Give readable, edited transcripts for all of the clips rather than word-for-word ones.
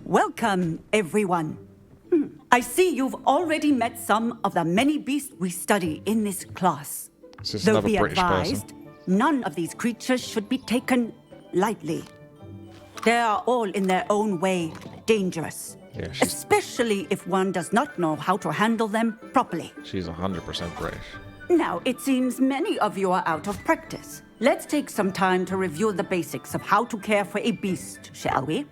Welcome, everyone. I see you've already met some of the many beasts we study in this class. Though be advised, none of these creatures should be taken lightly. They are all in their own way dangerous, especially if one does not know how to handle them properly. She's 100% British. Now, it seems many of you are out of practice. Let's take some time to review the basics of how to care for a beast, shall we?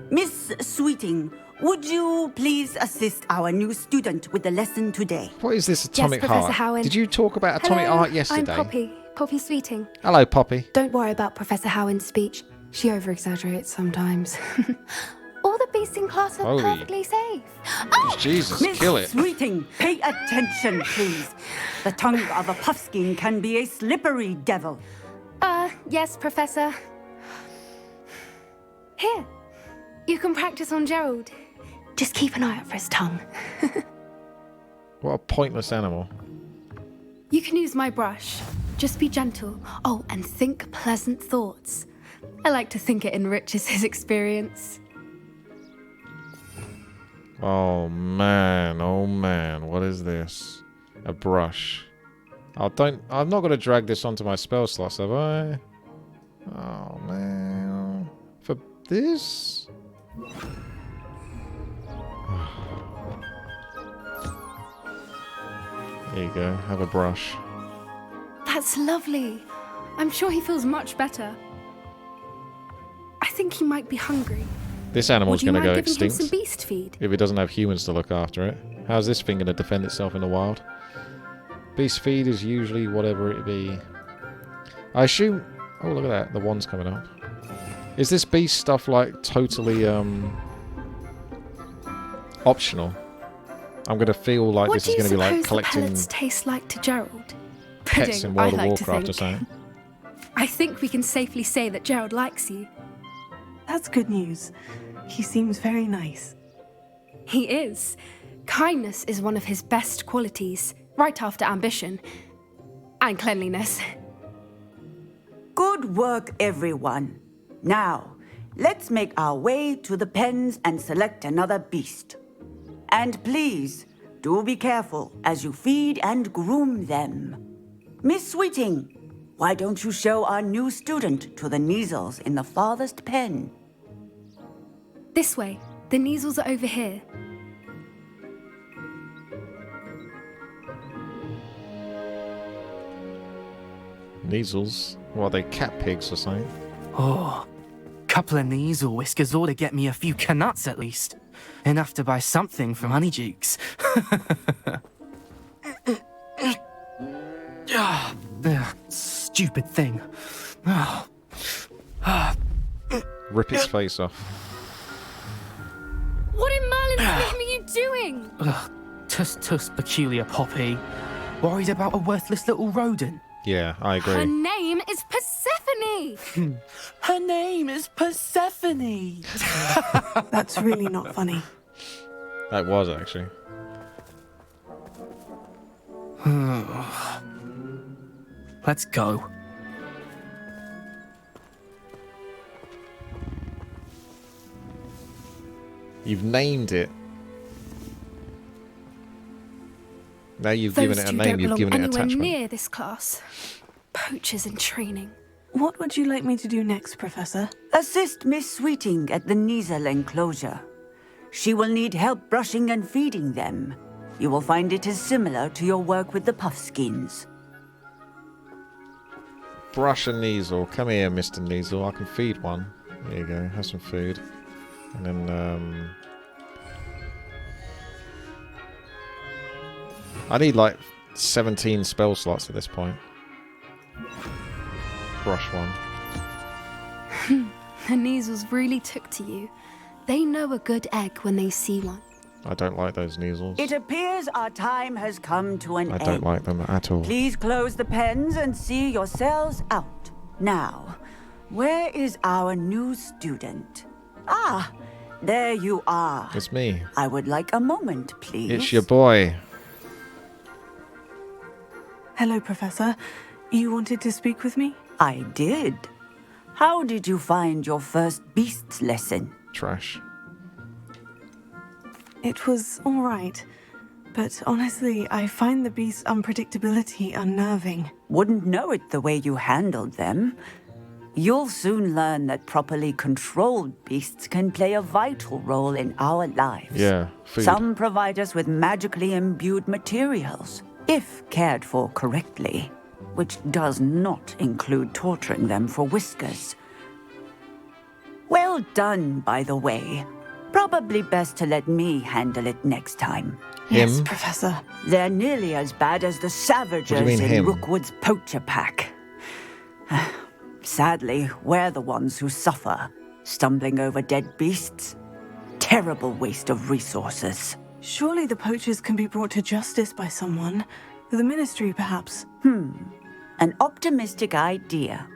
Miss Sweeting, would you please assist our new student with the lesson today? What is this atomic heart? Howin. Did you talk about atomic heart yesterday? I'm Poppy Sweeting. Hello, Poppy. Don't worry about Professor Howin's speech. She over-exaggerates sometimes. All the beasts in class are perfectly safe. Oh! Jesus, Miss kill it. Sweeting, pay attention, please. The tongue of a puffskein can be a slippery devil. Yes, Professor. Here, you can practice on Gerald. Just keep an eye out for his tongue. What a pointless animal. You can use my brush. Just be gentle. Oh, and think pleasant thoughts. I like to think it enriches his experience. Oh man, what is this? A brush. I'm not going to drag this onto my spell slots, have I? Oh man. For this? There you go, have a brush. That's lovely. I'm sure he feels much better. I think he might be hungry. This animal's going to go extinct him some beast feed? if it doesn't have humans to look after it. How's this thing going to defend itself in the wild? Beast feed is usually whatever it be. I assume... Oh, look at that. The wand's coming up. Is this beast stuff, like, totally, optional? I'm going to feel like this is going to be like collecting... What do you suppose the pellets taste like to Gerald? Pets in World of Warcraft or something. I think we can safely say that Gerald likes you. That's good news. He seems very nice. He is. Kindness is one of his best qualities, right after ambition. And cleanliness. Good work, everyone. Now, let's make our way to the pens and select another beast. And please, do be careful as you feed and groom them. Miss Sweeting, why don't you show our new student to the Kneazles in the farthest pen? This way. The Kneazles are over here. Kneazles? What are they, cat pigs or something? Oh, couple of Kneazle whiskers ought to get me a few canuts at least. Enough to buy something from Honeydukes. Stupid thing. Rip its face off. What in Merlin's name are you doing? Tuss, peculiar Poppy. Worried about a worthless little rodent? Yeah, I agree. Her name is Persephone. Her name is Persephone. That's really not funny. That was, actually. Let's go. You've named it. Now you've given it a name, you've given it attachment. Near this class. Poachers in training. What would you like me to do next, Professor? Assist Miss Sweeting at the Kneazle enclosure. She will need help brushing and feeding them. You will find it is similar to your work with the puffskins. Brush a Kneazle. Come here, Mr. Kneazle. I can feed one. There you go. Have some food. And then, I need, like, 17 spell slots at this point. Brush one. The Kneazles really took to you. They know a good egg when they see one. I don't like those Kneazles. It appears our time has come to an end. I don't like them at all. Please close the pens and see yourselves out. Now, where is our new student? Ah, there you are. It's me. I would like a moment, please. It's your boy. Hello, Professor. You wanted to speak with me? I did. How did you find your first beasts lesson? Trash. It was all right. But honestly, I find the beast's unpredictability unnerving. Wouldn't know it the way you handled them. You'll soon learn that properly controlled beasts can play a vital role in our lives. Yeah, food. Some provide us with magically imbued materials, if cared for correctly, which does not include torturing them for whiskers. Well done, by the way. Probably best to let me handle it next time. Yes, Professor. They're nearly as bad as the Savagers mean, in him? Rookwood's poacher pack. Sadly, we're the ones who suffer, stumbling over dead beasts. Terrible waste of resources. Surely the poachers can be brought to justice by someone. The Ministry, perhaps. An optimistic idea.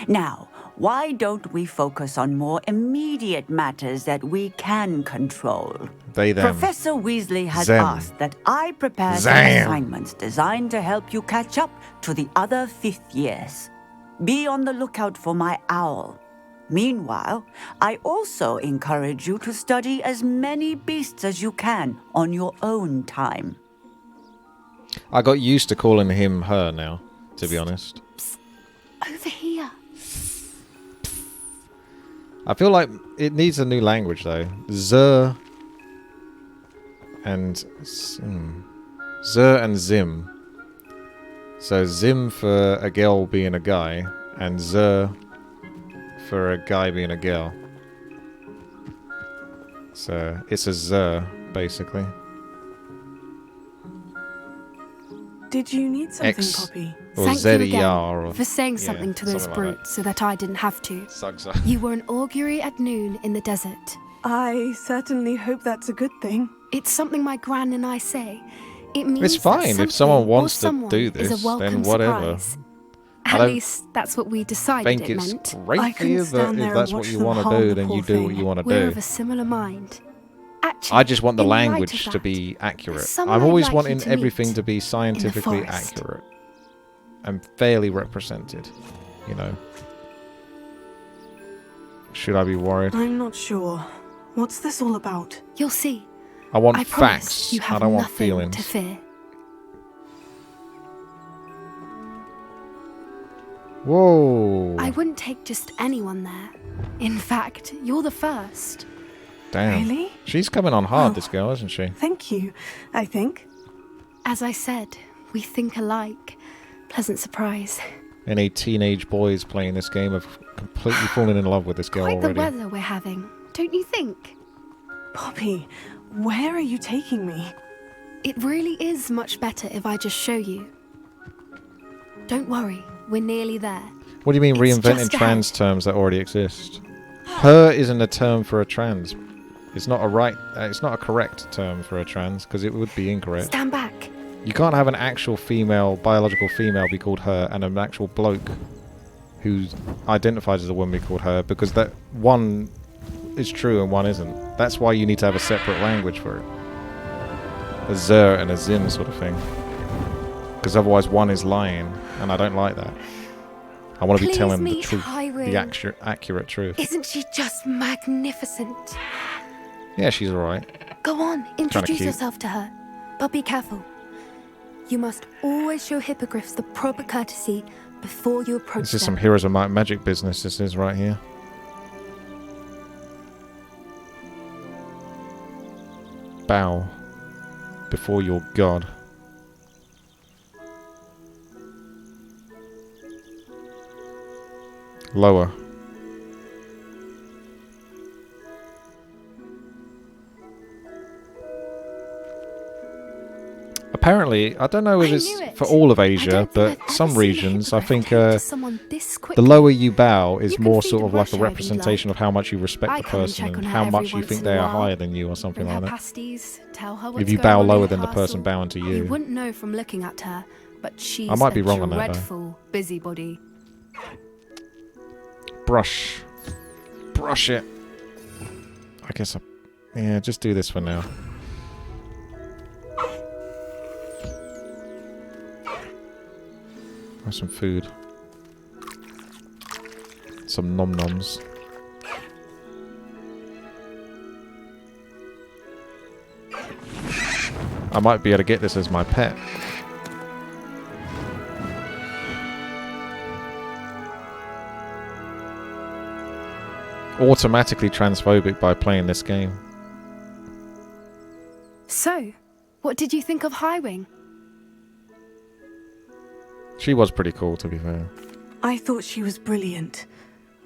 Now, why don't we focus on more immediate matters that we can control? They, them. Professor Weasley has Them. asked that I prepare some Zam. assignments designed to help you catch up to the other fifth years. Be on the lookout for my owl. Meanwhile, I also encourage you to study as many beasts as you can on your own time. I got used to calling him her now, to be honest. Over here. I feel like it needs a new language, though. Zer and Zim. So Zim for a girl being a guy, and Zer for a guy being a girl. So it's a Zer, basically. Did you need something, X. Poppy? Or Thank you ZER again or... for saying yeah, something to those something like brutes so that I didn't have to. Sugza. You were an augury at noon in the desert. I certainly hope that's a good thing. It's something my gran and I say. It means It's fine. that If someone something or wants to someone do is this, a welcome then whatever. surprise. I At don't least that's what we decided think it it's meant. I great for you, couldn't but stand there if and that's what watch you them want to harm do, the then poor you do what thing. you want to We're do. of a similar mind. Actually, I just want the in light of language to that, be accurate. someone I'm I'd always like you wanting to everything meet to be scientifically forest. accurate and fairly represented, you know. Should I be worried? I'm not sure. What's this all about? You'll see. I want I promise facts. you have I don't want nothing feelings. to fear. Whoa. I wouldn't take just anyone there. In fact, you're the first. Damn. Really? She's coming on hard, Oh. this girl, isn't she? Thank you, I think. As I said, we think alike. Pleasant surprise. Any teenage boys playing this game have completely fallen in love with this girl Quite already. the weather we're having, don't you think? Poppy, where are you taking me? It really is much better if I just show you. Don't worry, we're nearly there. What do you mean It's reinventing just trans ahead. terms that already exist? Her isn't a term for a trans. It's not a right. It's not a correct term for a trans because it would be incorrect. Stand back. You can't have an actual female, biological female, be called her, and an actual bloke who identifies as a woman be called her, because that one is true and one isn't. That's why you need to have a separate language for it. A zer and a zim sort of thing. Because otherwise one is lying, and I don't like that. I want to be Please telling the meet truth, Hiram. the accurate truth. Isn't she just magnificent? Yeah, she's alright. Go on, introduce cute. yourself to her. But be careful. You must always show hippogriffs the proper courtesy before you approach This is them. some Heroes of Might and Magic business, this is right here. Bow before your god. Lower. Apparently, I don't know if I it's knew it. for all of I Asia, don't think but I've ever some seen a regions, I hippogriff think tend to someone this the quickly. lower you bow is You can more feed sort a of like a brush over, you'd representation like. of how much you respect I the come and person check on and her how every much you once think in a they are while. higher than you or something Bring like her that. pasties, tell her what's If you going bow on in lower the than the person castle. bowing to You you. wouldn't know from looking at her, but she's I might be a wrong on that, though. dreadful busybody. Brush. Brush it. I guess yeah, just do this for now. Have some food. Some nom-noms. I might be able to get this as my pet. Automatically transphobic by playing this game. So, what did you think of Highwing? She was pretty cool, to be fair. I thought she was brilliant.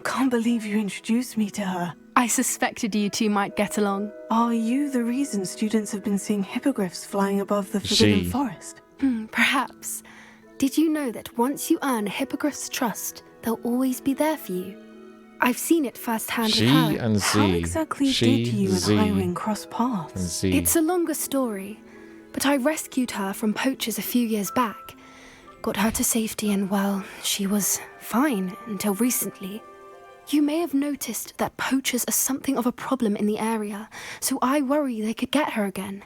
Can't believe you introduced me to her. I suspected you two might get along. Are you the reason students have been seeing hippogriffs flying above the Forbidden Forest? Perhaps. Did you know that once you earn a hippogriff's trust, they'll always be there for you? I've seen it firsthand with her. She and Z. How exactly did you and Highwing cross paths? And Z. It's a longer story, but I rescued her from poachers a few years back. Got her to safety and, well, she was fine until recently. You may have noticed that poachers are something of a problem in the area, so I worry they could get her again.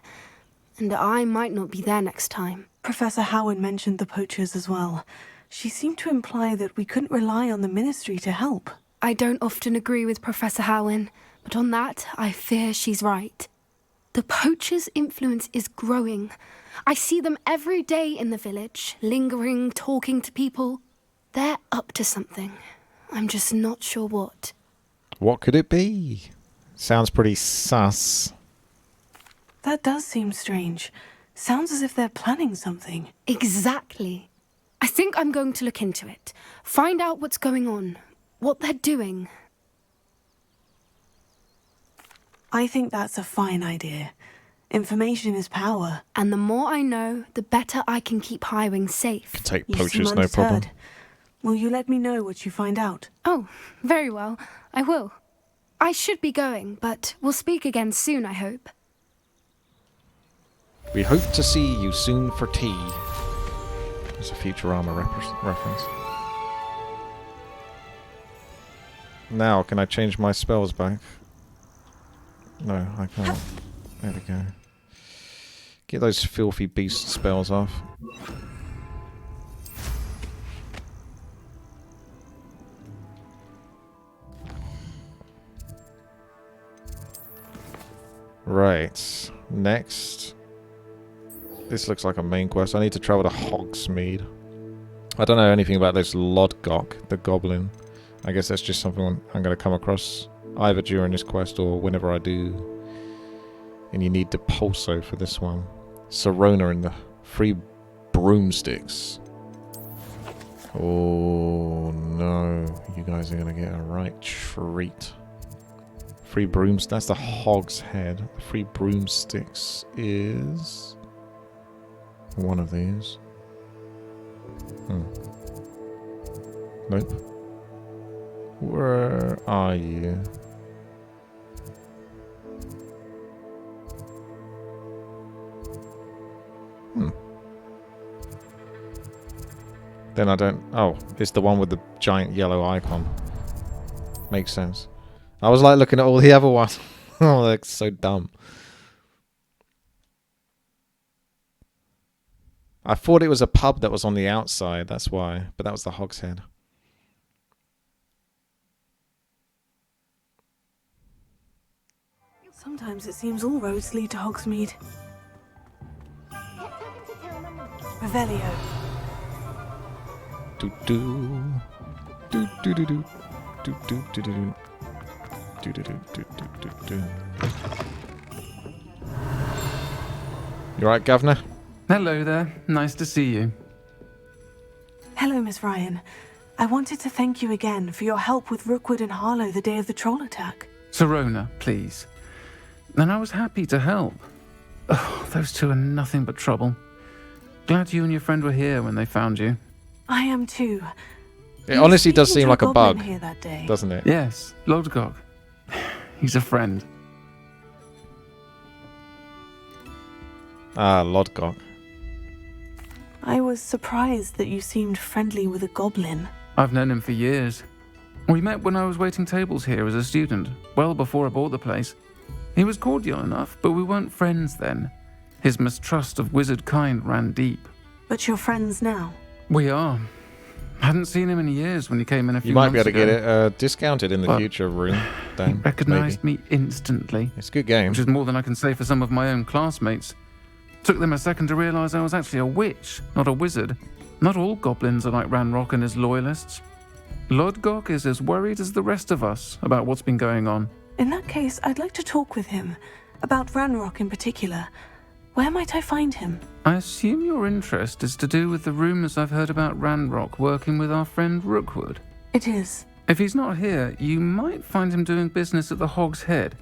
And I might not be there next time. Professor Howard mentioned the poachers as well. She seemed to imply that we couldn't rely on the Ministry to help. I don't often agree with Professor Howin, but on that, I fear she's right. The poachers' influence is growing. I see them every day in the village, lingering, talking to people. They're up to something. I'm just not sure what. What could it be? Sounds pretty sus. That does seem strange. Sounds as if they're planning something. Exactly. I think I'm going to look into it. Find out what's going on. What they're doing. I think that's a fine idea. Information is power. And the more I know, the better I can keep Highwing safe. Can take You poachers, seem no problem. undeterred. Will you let me know what you find out? Oh, very well. I will. I should be going, but we'll speak again soon, I hope. We hope to see you soon for tea. There's a Futurama reference. Now, can I change my spells back? No, I can't. There we go. Get those filthy beast spells off. Right. Next. This looks like a main quest. I need to travel to Hogsmeade. I don't know anything about this Lodgok, the goblin. I guess that's just something I'm going to come across either during this quest or whenever I do. And you need the Pulso for this one. Serona and the 3 broomsticks. Oh no. You guys are going to get a right treat. 3 brooms. That's the Hog's Head. 3 broomsticks is one of these. Nope. Where are you? Then I don't... Oh, it's the one with the giant yellow icon. Makes sense. I was like looking at all the other ones. Oh, they're so dumb. I thought it was a pub that was on the outside, that's why. But that was the Hog's Head. Sometimes it seems all roads lead to Hogsmeade. Revelio. Do do do do do do do do do do. Do, do, do, do, do, do. You right, Governor? Hello there. Nice to see you. Hello, Miss Ryan. I wanted to thank you again for your help with Rookwood and Harlow the day of the troll attack. Serona, please. And I was happy to help. Oh, those two are nothing but trouble. Glad you and your friend were here when they found you. I am too. It honestly does seem like a goblin bug, here that day. doesn't it? Yes, Lodgok. He's a friend. Ah, Lodgok. I was surprised that you seemed friendly with a goblin. I've known him for years. We met when I was waiting tables here as a student, well before I bought the place. He was cordial enough, but we weren't friends then. His mistrust of wizard kind ran deep. But you're friends now? We are. Hadn't seen him in years when he came in a few You might months be able to ago. get it discounted in the But future room. He Dan, recognised maybe. me instantly, It's a good game. which is more than I can say for some of my own classmates. Took them a second to realise I was actually a witch, not a wizard. Not all goblins are like Ranrock and his loyalists. Lodgok is as worried as the rest of us about what's been going on. In that case, I'd like to talk with him. About Ranrock in particular. Where might I find him? I assume your interest is to do with the rumours I've heard about Ranrock working with our friend Rookwood. It is. If he's not here, you might find him doing business at the Hog's Head.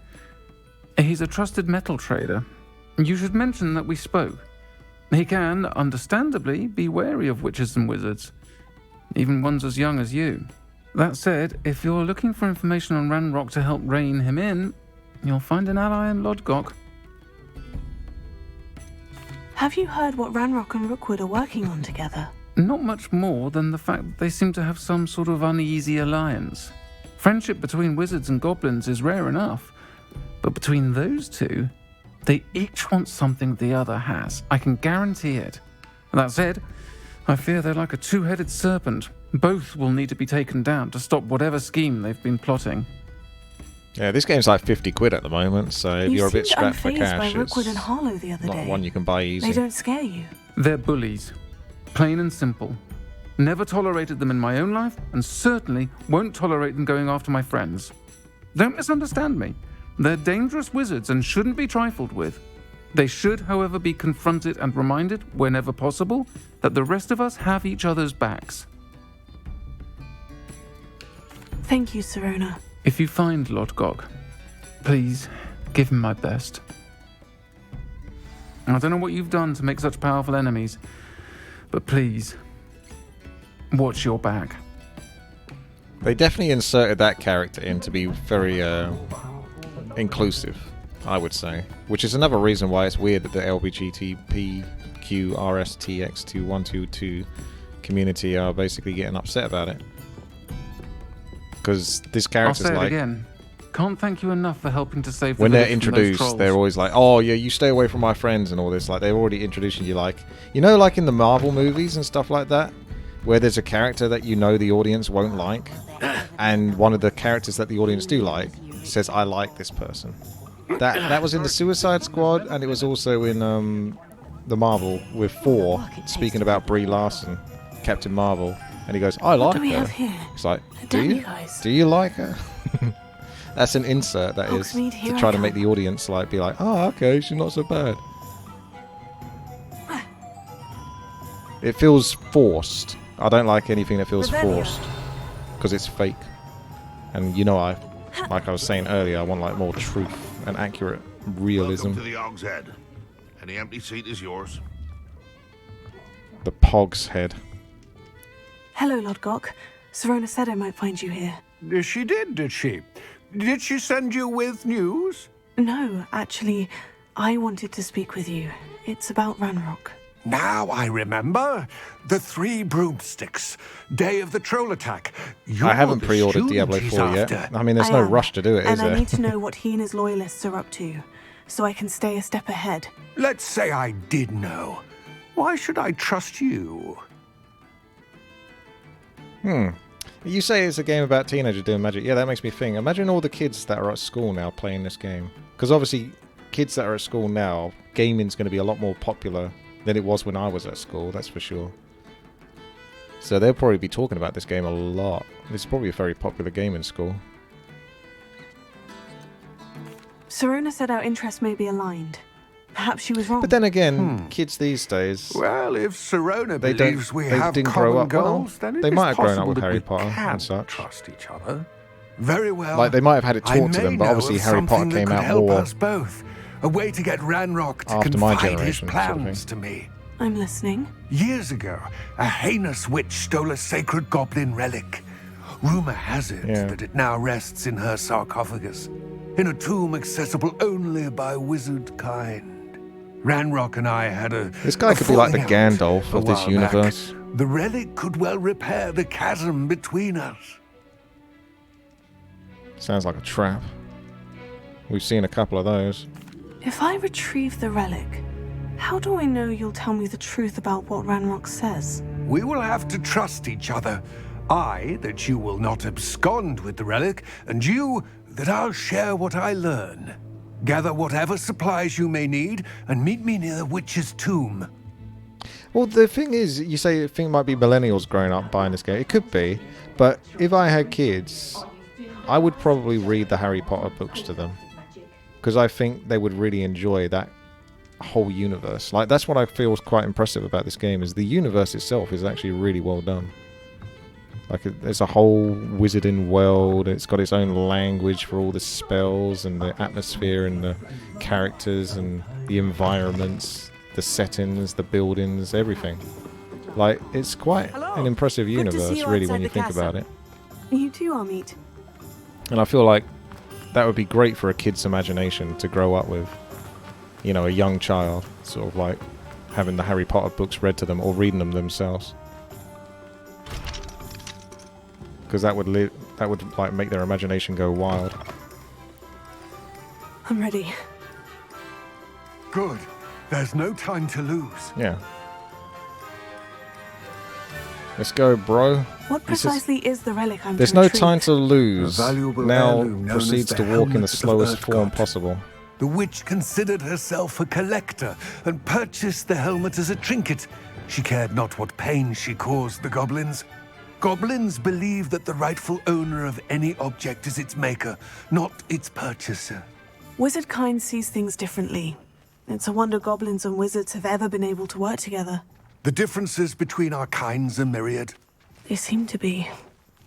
He's a trusted metal trader. You should mention that we spoke. He can, understandably, be wary of witches and wizards, even ones as young as you. That said, if you're looking for information on Ranrock to help rein him in, you'll find an ally in Lodgok. Have you heard what Ranrock and Rookwood are working on together? Not much more than the fact that they seem to have some sort of uneasy alliance. Friendship between wizards and goblins is rare enough, but between those two, they each want something the other has. I can guarantee it. That said, I fear they're like a two-headed serpent. Both will need to be taken down to stop whatever scheme they've been plotting. Yeah, this game's like 50 quid at the moment, so if you're a bit strapped for cash, by Rookwood and Harlow the other not day. one you can buy easy. They don't scare you. They're bullies. Plain and simple. Never tolerated them in my own life, and certainly won't tolerate them going after my friends. Don't misunderstand me. They're dangerous wizards and shouldn't be trifled with. They should, however, be confronted and reminded, whenever possible, that the rest of us have each other's backs. Thank you, Sirona. If you find Lodgok, please give him my best. I don't know what you've done to make such powerful enemies, but please, watch your back. They definitely inserted that character in to be very inclusive, I would say. Which is another reason why it's weird that the LGBTQRSTX2122 community are basically getting upset about it. Because this character's I'll say like... it again. Can't thank you enough for helping to save the when they're village from those introduced, trolls. they're always like, oh yeah, you stay away from my friends and all this. Like, they're already introducing you like... You know, like in the Marvel movies and stuff like that? Where there's a character that you know the audience won't like, and one of the characters that the audience do like says, I like this person. That was in the Suicide Squad, and it was also in the Marvel with Thor speaking about Brie Larson, Captain Marvel, and he goes, I like What do we her. have here? It's like, Damn do you you? guys. Do you like her? That's an insert, that is, Hogsmeade, here to I try to come. make the audience like be like, oh, okay, she's not so bad. It feels forced. I don't like anything that feels Revelio. forced, because it's fake. And you know, like I was saying earlier, I want like more truth and accurate realism. Welcome to the Hog's Head. Any empty seat is yours. The Pog's Head. Hello, Lodgok. Sirona said I might find you here. She did she? Did she send you with news? No, actually, I wanted to speak with you. It's about Ranrock. Now I remember. The 3 broomsticks. Day of the troll attack. I haven't You're the pre-ordered student Diablo he's 4 yet. after. I mean, there's I no am, rush to do it, is and there? I need to know what he and his loyalists are up to, so I can stay a step ahead. Let's say I did know. Why should I trust you? You say it's a game about teenagers doing magic. Yeah, that makes me think. Imagine all the kids that are at school now playing this game. Because obviously, kids that are at school now, gaming's going to be a lot more popular than it was when I was at school, that's for sure. So they'll probably be talking about this game a lot. This is probably a very popular game in school. Sirona said our interests may be aligned. Perhaps she was wrong. But then again, kids these days, Well, if Sirona they believes we they have didn't common grow up well. goals, then it They is might have grown up possible with that Harry we Potter can and such. trust each other. Very well. Like, they might have had it I taught to may them, but know obviously of Harry Potter something that came could out help more us both. A way to get Ranrock to after my confide his generation, sort of plans thing. to me. I'm listening. Years ago, a heinous witch stole a sacred goblin relic. Rumor has it Yeah. that it now rests in her sarcophagus, in a tomb accessible only by wizard kind. Ranrock and I had a This guy could be like the falling out Gandalf a of this while universe. back. The relic could well repair the chasm between us. Sounds like a trap. We've seen a couple of those. If I retrieve the relic, how do I know you'll tell me the truth about what Ranrock says? We will have to trust each other. I, that you will not abscond with the relic, and you, that I'll share what I learn. Gather whatever supplies you may need, and meet me near the witch's tomb. Well, the thing is, you say the thing might be millennials growing up buying this game. It could be, but if I had kids, I would probably read the Harry Potter books to them. Because I think they would really enjoy that whole universe. Like, that's what I feel is quite impressive about this game, is the universe itself is actually really well done. Like, there's a whole wizarding world, it's got its own language for all the spells and the atmosphere and the characters and the environments, the settings, the buildings, everything. Like, it's quite an impressive universe, really, when you think about it. You too, Amit. And I feel like that would be great for a kid's imagination to grow up with. You know, a young child, sort of like having the Harry Potter books read to them or reading them themselves. Because that would like make their imagination go wild. I'm ready. Good. There's no time to lose. Yeah. Let's go, bro. What precisely is the relic I'm There's to no retrieve? time to lose. A valuable Now heirloom known as proceeds the to walk in helmet the of the slowest Earth form God. possible. The witch considered herself a collector and purchased the helmet as a trinket. She cared not what pain she caused the goblins. Goblins believe that the rightful owner of any object is its maker, not its purchaser. Wizard kind sees things differently. It's a wonder goblins and wizards have ever been able to work together. The differences between our kinds are myriad. They seem to be.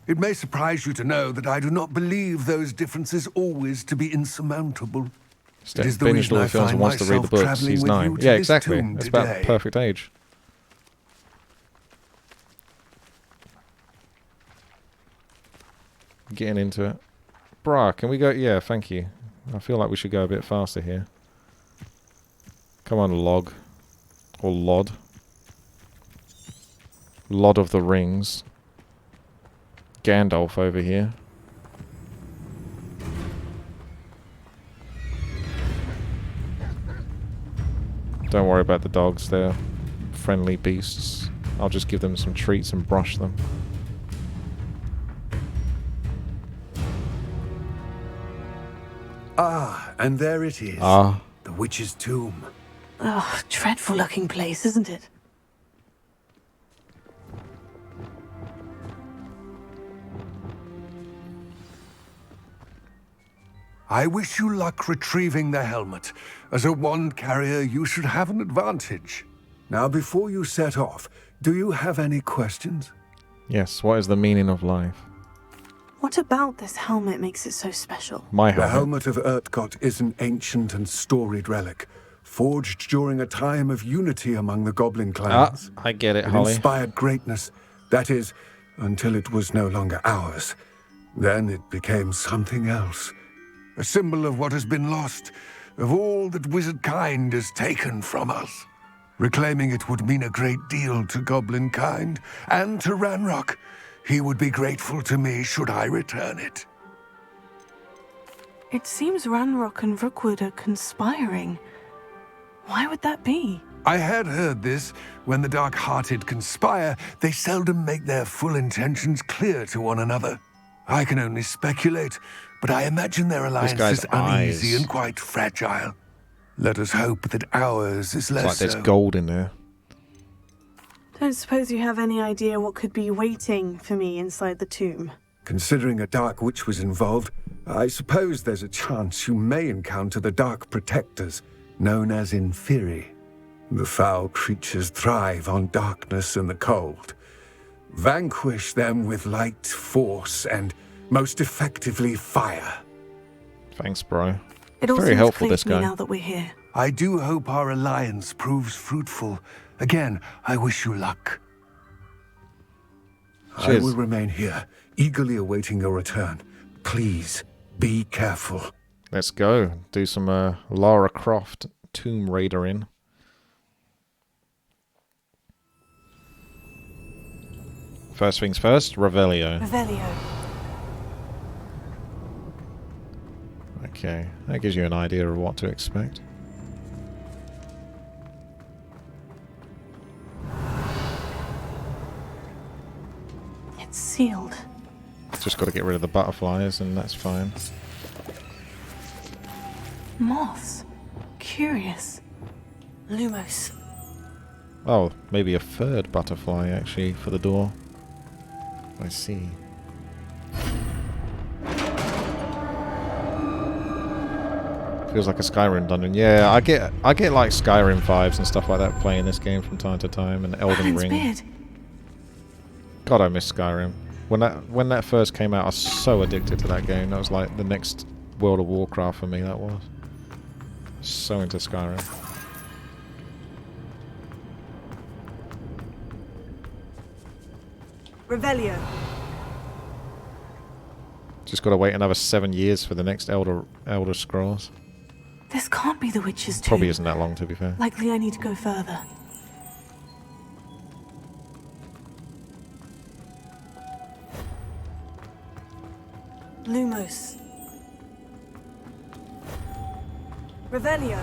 It may surprise you to know that I do not believe those differences always to be insurmountable. It is the Binged reason all I the films find and wants to read the myself books. traveling He's with 9. you to Yeah, this exactly. tomb That's today. about perfect age. Getting into it. Bruh, can we go? Yeah, thank you. I feel like we should go a bit faster here. Come on, Log. Or Lod. Lord of the Rings. Gandalf over here. Don't worry about the dogs, they're friendly beasts. I'll just give them some treats and brush them. Ah, and there it is. Ah. The witch's tomb. Oh, dreadful looking place, isn't it? I wish you luck retrieving the helmet. As a wand carrier, you should have an advantage. Now, before you set off, do you have any questions? Yes, what is the meaning of life? What about this helmet makes it so special? My The helmet. helmet of Urtkot is an ancient and storied relic, forged during a time of unity among the goblin clans. I get it, It Holly. inspired greatness, that is, until it was no longer ours. Then it became something else. A symbol of what has been lost, of all that wizard kind has taken from us. Reclaiming it would mean a great deal to goblin kind, and to Ranrock. He would be grateful to me should I return it. It seems Ranrock and Rookwood are conspiring. Why would that be? I had heard this. When the dark-hearted conspire, they seldom make their full intentions clear to one another. I can only speculate, but I imagine their alliance guy's is uneasy eyes. and quite fragile. Let us hope that ours is less It's like there's so. gold in there. Don't suppose you have any idea what could be waiting for me inside the tomb? Considering a dark witch was involved, I suppose there's a chance you may encounter the dark protectors, known as Inferi. The foul creatures thrive on darkness and the cold. Vanquish them with light, force, and most effectively fire. Thanks, bro. It all Very seems helpful, clear this to me guy. now that we're here. I do hope our alliance proves fruitful. Again, I wish you luck. Cheers. I will remain here, eagerly awaiting your return. Please, be careful. Let's go. Do some Lara Croft Tomb Raidering. First things first, Revelio. Revelio. Okay, that gives you an idea of what to expect. It's sealed. Just got to get rid of the butterflies and that's fine. Moths. Curious. Lumos. Oh, maybe a third butterfly, actually, for the door. I see. Feels like a Skyrim dungeon. Yeah, I get like Skyrim vibes and stuff like that playing this game from time to time, and Elden Ring. Beard. God, I miss Skyrim. When that first came out, I was so addicted to that game. That was like the next World of Warcraft for me. That was so into Skyrim. Revelio. Just gotta wait another 7 years for the next Elder Scrolls. This can't be the witch's tomb. Probably isn't that long, to be fair. Likely I need to go further. Lumos. Revelio.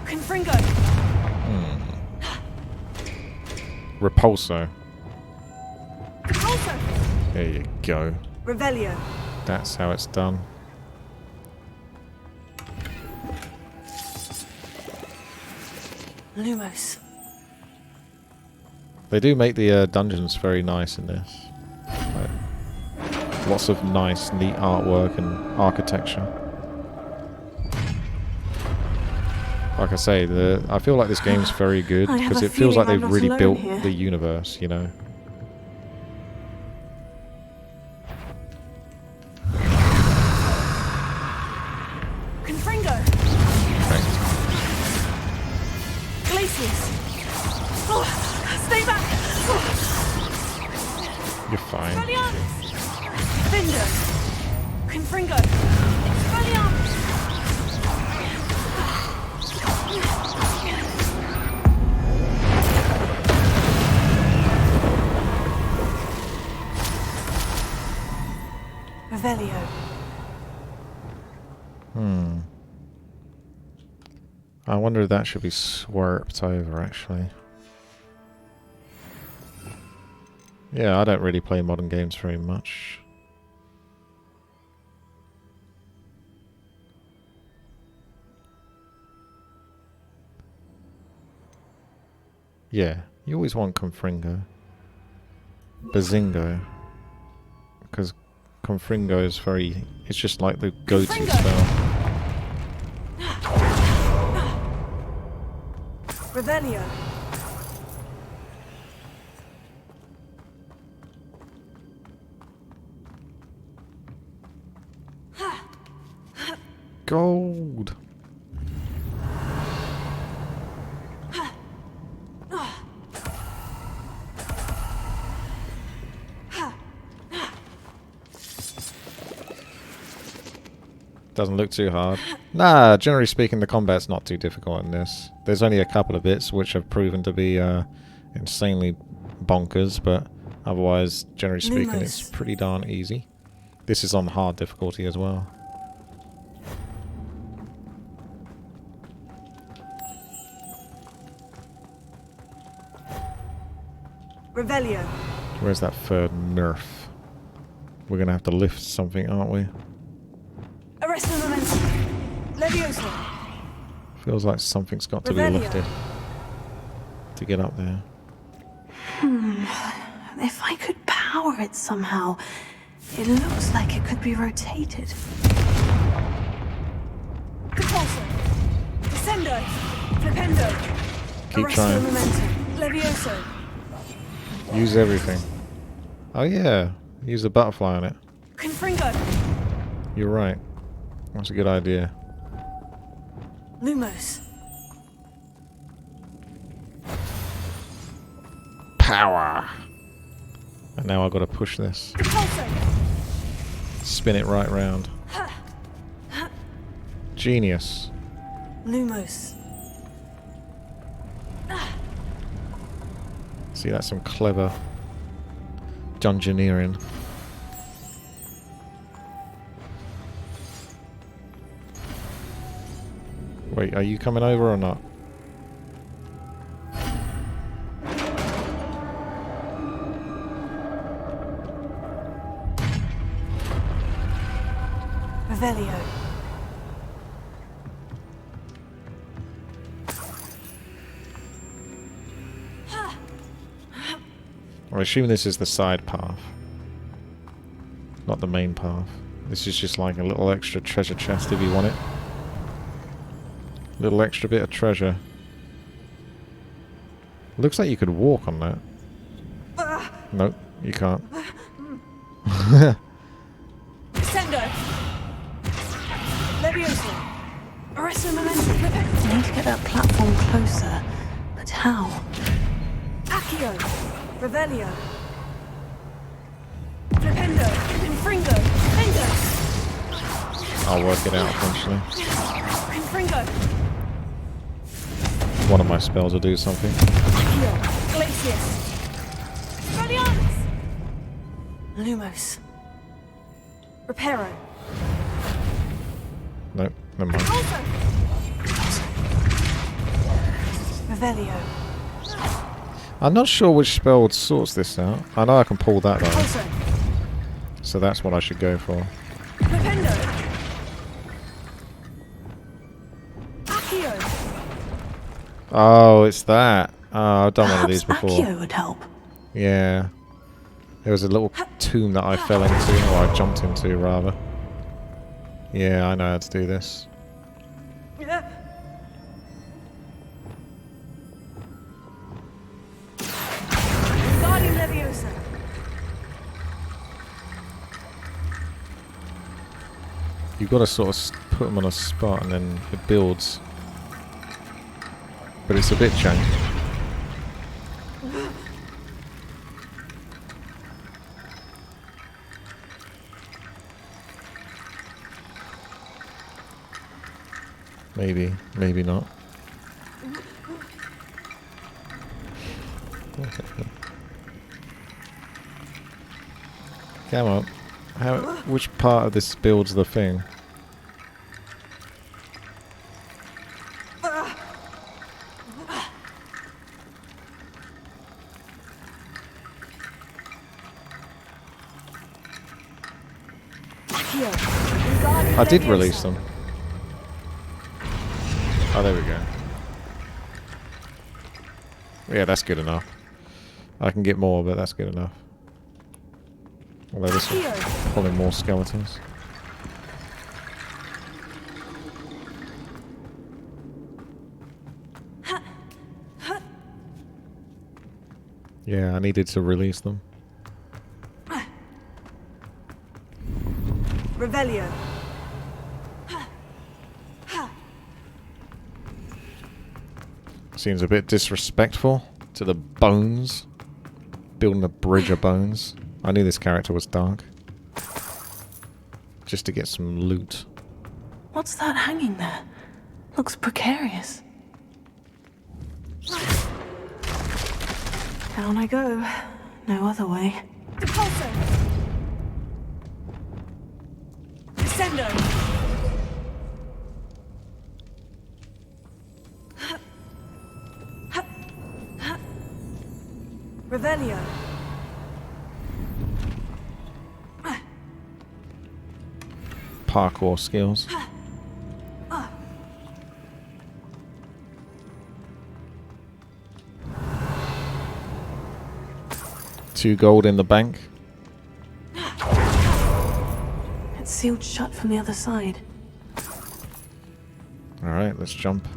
Confringo. Repulso. Repulso. There you go. Revelio. That's how it's done. Lumos. They do make the dungeons very nice in this. Like, lots of nice, neat artwork and architecture. Like I say, I feel like this game's very good because it feels like they've really built the universe, you know. Confringo. Right. Glacius. Oh, stay back. You're fine. Valianus. Finder. Confringo. Valianus. Revelio. I wonder if that should be swerped over, actually. Yeah, I don't really play modern games very much. Yeah, you always want Confringo. Bazingo. Because Confringo is very... It's just like the go-to spell. Revelio. Gold! Doesn't look too hard. Nah, generally speaking, the combat's not too difficult in this. There's only a couple of bits which have proven to be insanely bonkers, but otherwise, generally speaking, it's pretty darn easy. This is on hard difficulty as well. Revelio. Where's that third nerf? We're gonna have to lift something, aren't we? Arrest the momentum. Levioso. Feels like something's got to be Revelio. lifted to get up there. If I could power it somehow, it looks like it could be rotated. Compulso. Descendo. Flipendo. Keep Arrest trying. the momentum. Levioso. Use everything. Oh yeah, use the butterfly on it. Confringo. You're right. That's a good idea. Lumos. Power! And now I've got to push this. Compulso. Spin it right round. Genius. Lumos. See, that's some clever dungeoneering. Wait, are you coming over or not? Revelio. I assume this is the side path. Not the main path. This is just like a little extra treasure chest if you want it. Little extra bit of treasure. Looks like you could walk on that. Nope, you can't. Sendo! Levioso! Arresto momentum! I need to get that platform closer. But how? Accio! Revelio! Flipendo! Infringo! Fendo! I'll work it out eventually. Infringo! One of my spells will do something. Accio! Glacius! Radianus! Lumos! Reparo! Nope, never mind. Also! Revelio! I'm not sure which spell sorts this out. I know I can pull that though. Also! So that's what I should go for. Flipendo! Accio! Oh, it's that. Oh, I've done one of these Perhaps before. Accio would help. Yeah. There was a little tomb that I fell into, or I jumped into rather. Yeah, I know how to do this. Guardian Leviosa! You've got to sort of put them on a spot and then it builds. But it's a bit jank. Maybe, maybe not. Come on. Which part of this builds the thing? I did release them. Oh, there we go. Yeah, that's good enough. I can get more, but that's good enough. Although this will pull in more skeletons. Yeah, I needed to release them. Revelio. Seems a bit disrespectful to the bones. Building a bridge of bones. I knew this character was dark. Just to get some loot. What's that hanging there? Looks precarious. Down I go. No other way. Depulso! Descendo! Revelio. Parkour skills. 2 gold in the bank. It's sealed shut from the other side. Alright, let's jump.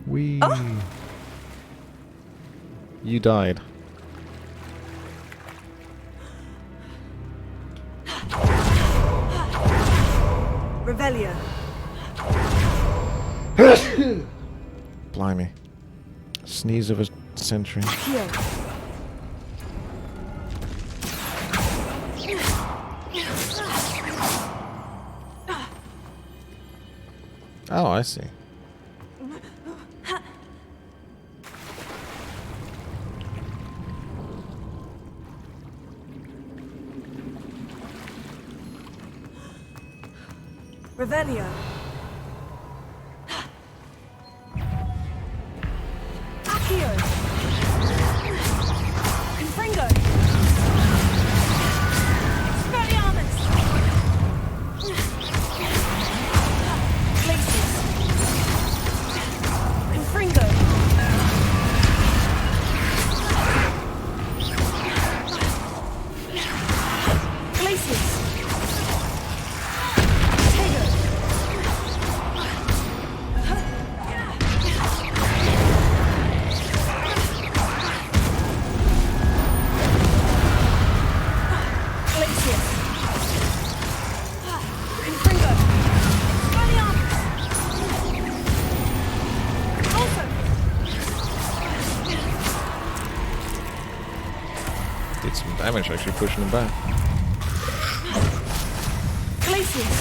Whee! You died. Revelio. Blimey. Sneeze of a century. Here. Oh, I see. Revelio. Accio. Confringo. Spuriamus. damage actually pushing him back. Glacius!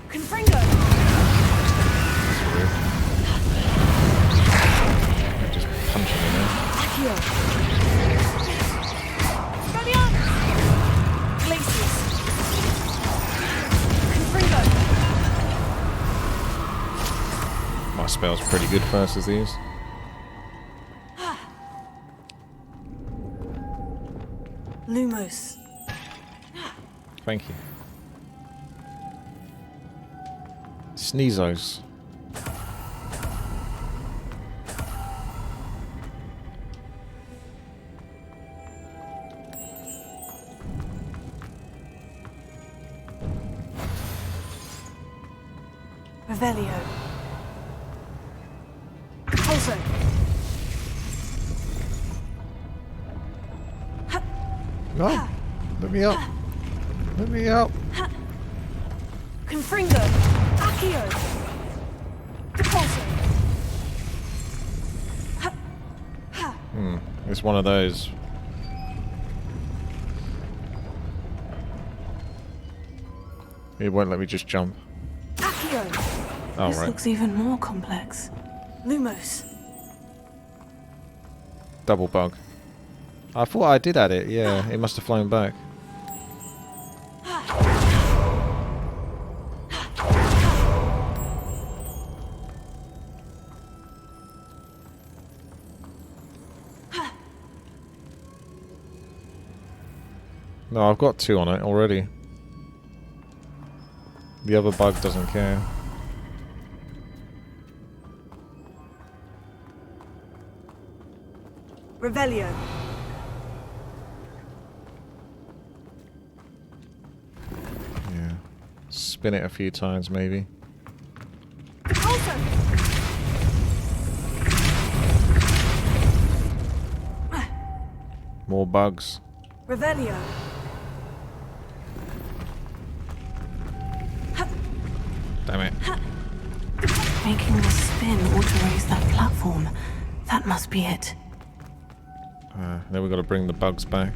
Confringo! Just punching him there. Accio! Guardian! Glacius! Confringo! My spell's pretty good versus these. Lumos. Thank you. Sneezos. Revelio. Pulso. No! Let me up! Let me up! Confringo. Accio. Pulso. It's one of those. It won't let me just jump. Accio. Oh, This right. looks even more complex. Lumos. Double bug. I thought I did add it, yeah. It must have flown back. No, I've got 2 on it already. The other bug doesn't care. Revelio. Yeah. Spin it a few times, maybe. Pulso. More bugs. Revelio. Damn it. Making the spin auto-raise that platform. That must be it. Then we've got to bring the bugs back.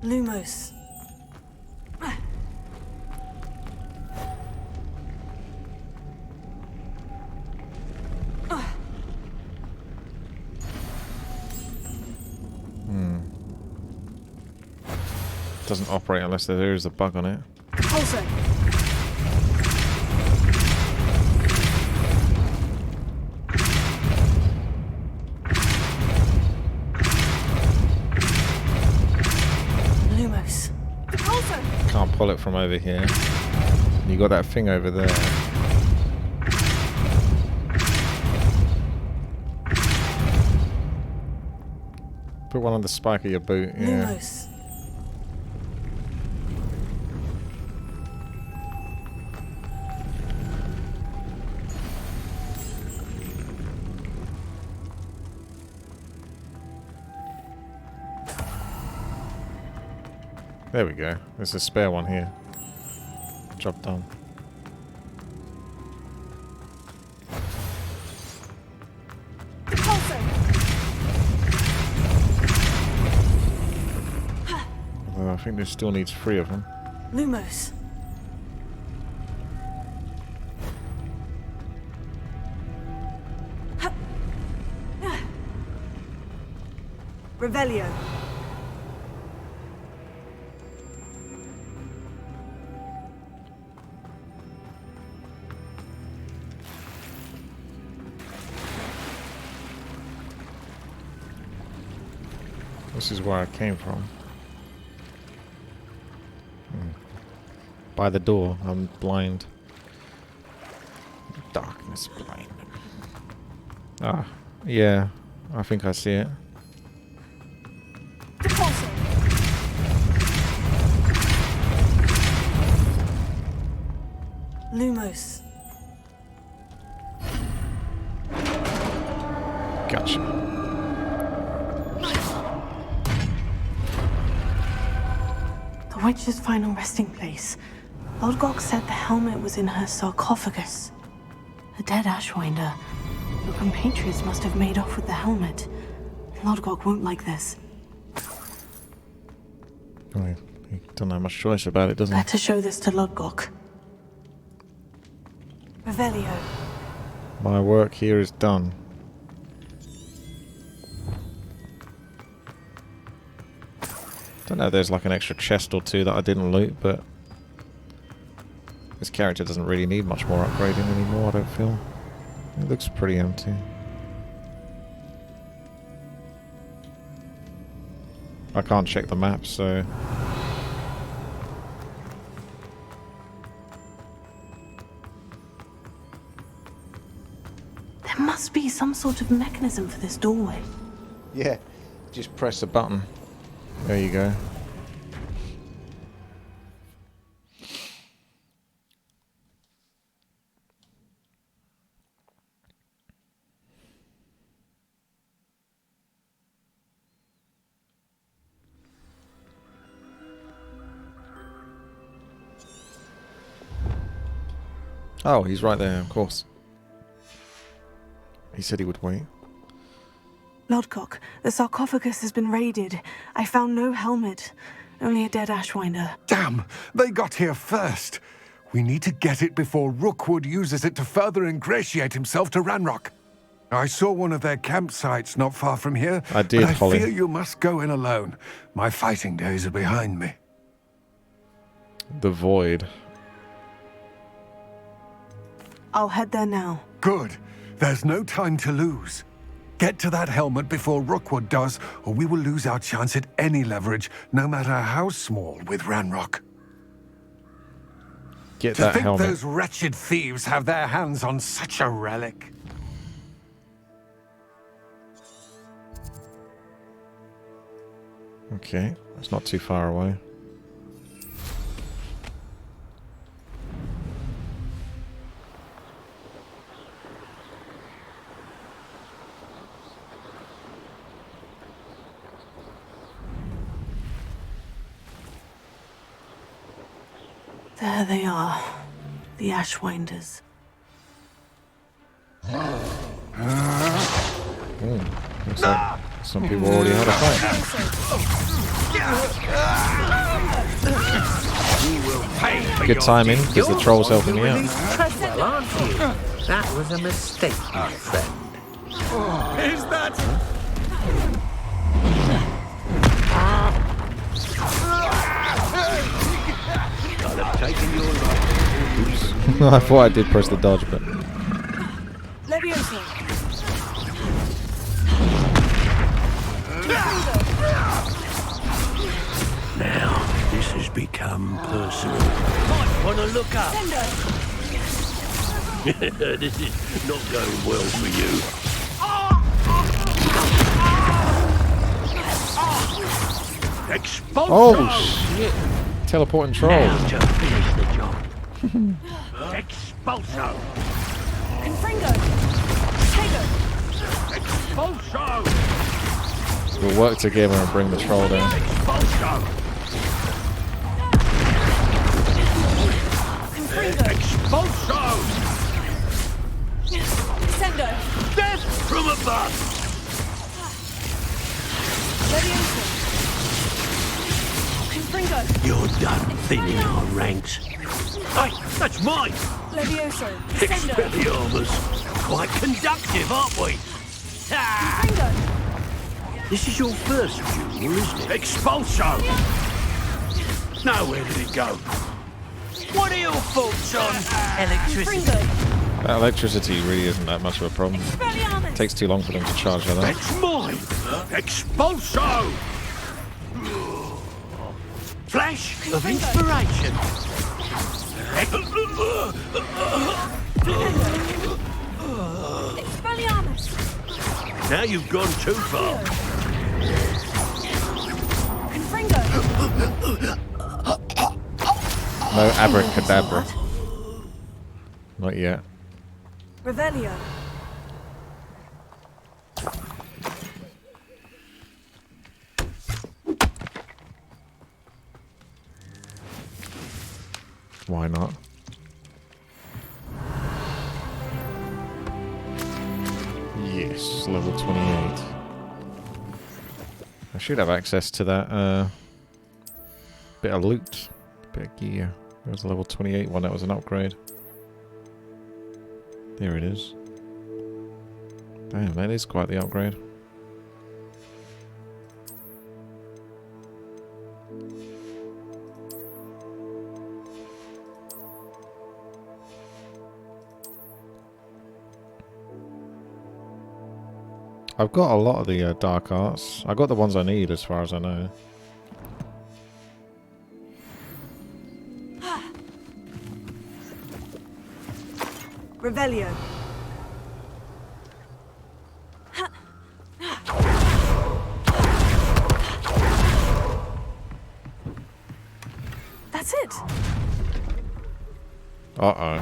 Lumos. Doesn't operate unless there is a bug on it. Pulso. Lumos. Pulso. Can't pull it from over here. You got that thing over there. Put one on the spike of your boot, yeah. Lumos. There we go. There's a spare one here. Job done. Although I think there still needs 3 of them. Lumos. Revelio. This is where I came from. By the door. I'm blind. Darkness blind. Ah, yeah. I think I see it. Lumos. Gotcha. The witch's final resting place. Lodgok said the helmet was in her sarcophagus. A dead Ashwinder. Your compatriots must have made off with the helmet. Lodgok won't like this. Oh, he doesn't have much choice about it, does he? Better show this to Lodgok. Revelio. My work here is done. Don't know if there's like an extra chest or two that I didn't loot, but this character doesn't really need much more upgrading anymore, I don't feel. It looks pretty empty. I can't check the map, so... There must be some sort of mechanism for this doorway. Yeah, just press a button. There you go. Oh, he's right there, of course. He said he would wait. Lodgok, the sarcophagus has been raided. I found no helmet, only a dead Ashwinder. Damn! They got here first. We need to get it before Rookwood uses it to further ingratiate himself to Ranrock. I saw one of their campsites not far from here. I did, but I Holly. fear you must go in alone. My fighting days are behind me. The Void. I'll head there now. Good. There's no time to lose. Get to that helmet before Rookwood does, or we will lose our chance at any leverage, no matter how small, with Ranrock. Get To that think helmet. those wretched thieves have their hands on such a relic. Okay, it's not too far away. There they are, the Ashwinders. Looks like some people already had a fight. Good timing, because the troll's helping me out. Well, aren't you? That was a mistake, my friend. Is that... I'll have taken your life. I thought I did press the dodge, but... Leviosa. Now, this has become personal. Might want to look up. This is not going well for you. Expulso! Oh, shit! Teleporting troll. Now to finish the job. Expulso! Confringo. Tego. Expulso! We'll work together and bring the troll down. Expulso! Expulso! Sendo. Death from above! Leviosa. Confringo. You're done thinning our ranks. Hey, that's mine! Levioso. Expelliarmus. Quite conductive, aren't we? Ah, Confringo. this is your first duel, isn't it? Expulso! Now where did it go? What are your thoughts on electricity? Confringo. That electricity really isn't that much of a problem. Expelliarmus. Takes too long for them to charge that up. That's mine! Expulso! Flash of inspiration! Expelliarmus. Now you've gone too far. Confringo. No abracadabra. Not yet. Revelio. Why not? Yes, level 28. I should have access to that bit of loot, bit of gear. There was a level 28 one that was an upgrade. There it is. Damn, that is quite the upgrade. I've got a lot of the dark arts. I got the ones I need as far as I know. Revelio. That's it. Uh-oh.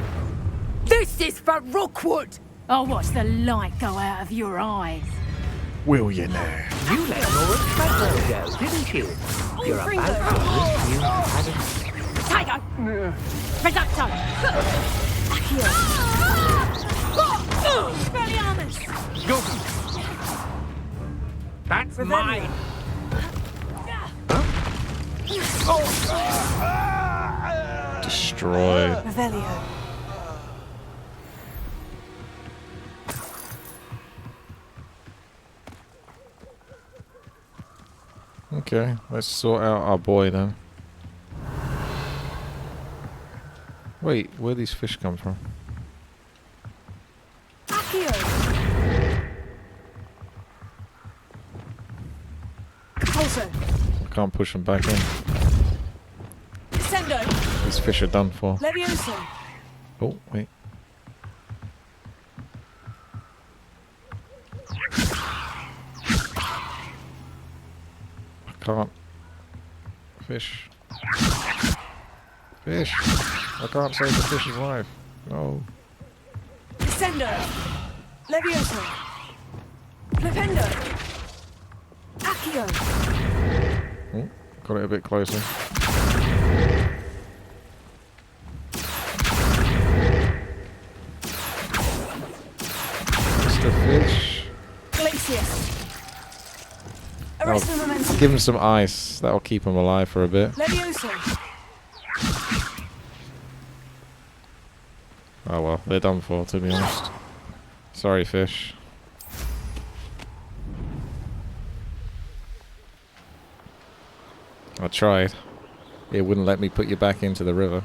This is for Rookwood! I'll watch the light go out of your eyes. Will you now? You let Laura Treadwell go, didn't you? You're about to you had Tiger! Reducto! Accio! Expelliarmus! That's mine! Destroy. Revelio. Okay, let's sort out our boy then. Wait, where these fish come from? Accio. Compulso. I can't push them back in. Descendo. These fish are done for. Levioso. Oh, wait. I can't. Fish. Fish. I can't save the fish's life. No. Descendo. Levioso. Flipendo. Accio. Oh, got it a bit closer. Mr. Fish. Glacius. Arrest the momentum. Give him some ice. That'll keep him alive for a bit. Levioso. Oh well, they're done for, to be honest. Sorry, fish. I tried. It wouldn't let me put you back into the river.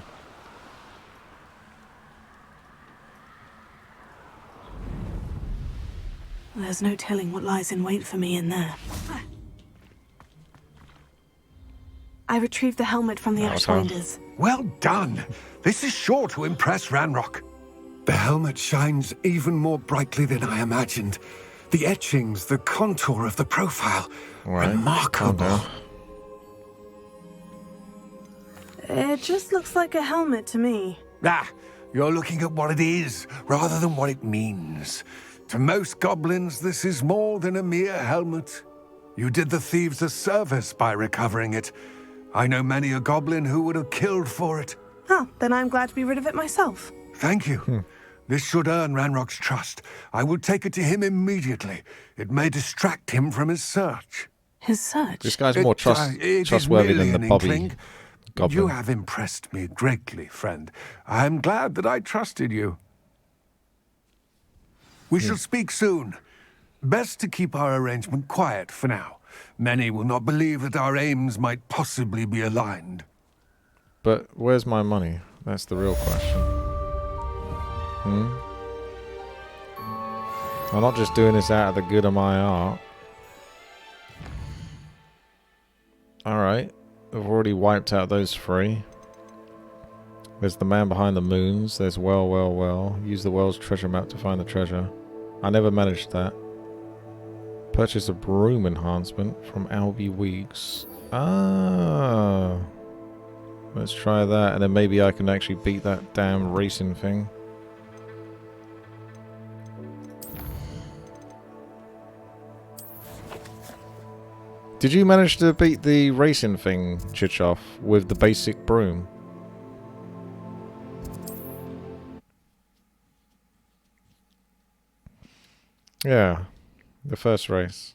There's no telling what lies in wait for me in there. I retrieved the helmet from the Ashwinders. Well done. This is sure to impress Ranrock. The helmet shines even more brightly than I imagined. The etchings, the contour of the profile. Right. Remarkable. It just looks like a helmet to me. Ah, you're looking at what it is, rather than what it means. To most goblins, this is more than a mere helmet. You did the thieves a service by recovering it. I know many a goblin who would have killed for it. Oh, then I'm glad to be rid of it myself. Thank you. This should earn Ranrock's trust. I will take it to him immediately. It may distract him from his search. His search? This guy's more trustworthy than the Bobby Goblin. You have impressed me greatly, friend. I am glad that I trusted you. We shall speak soon. Best to keep our arrangement quiet for now. Many will not believe that our aims might possibly be aligned. But where's my money? That's the real question. I'm not just doing this out of the good of my art. Alright. I've already wiped out those 3. There's the man behind the moons. There's well. Use the world's treasure map to find the treasure. I never managed that. Purchase a broom enhancement from Albie Weeks. Ah. Let's try that, and then maybe I can actually beat that damn racing thing. Did you manage to beat the racing thing, Chichoff, with the basic broom? Yeah, the first race.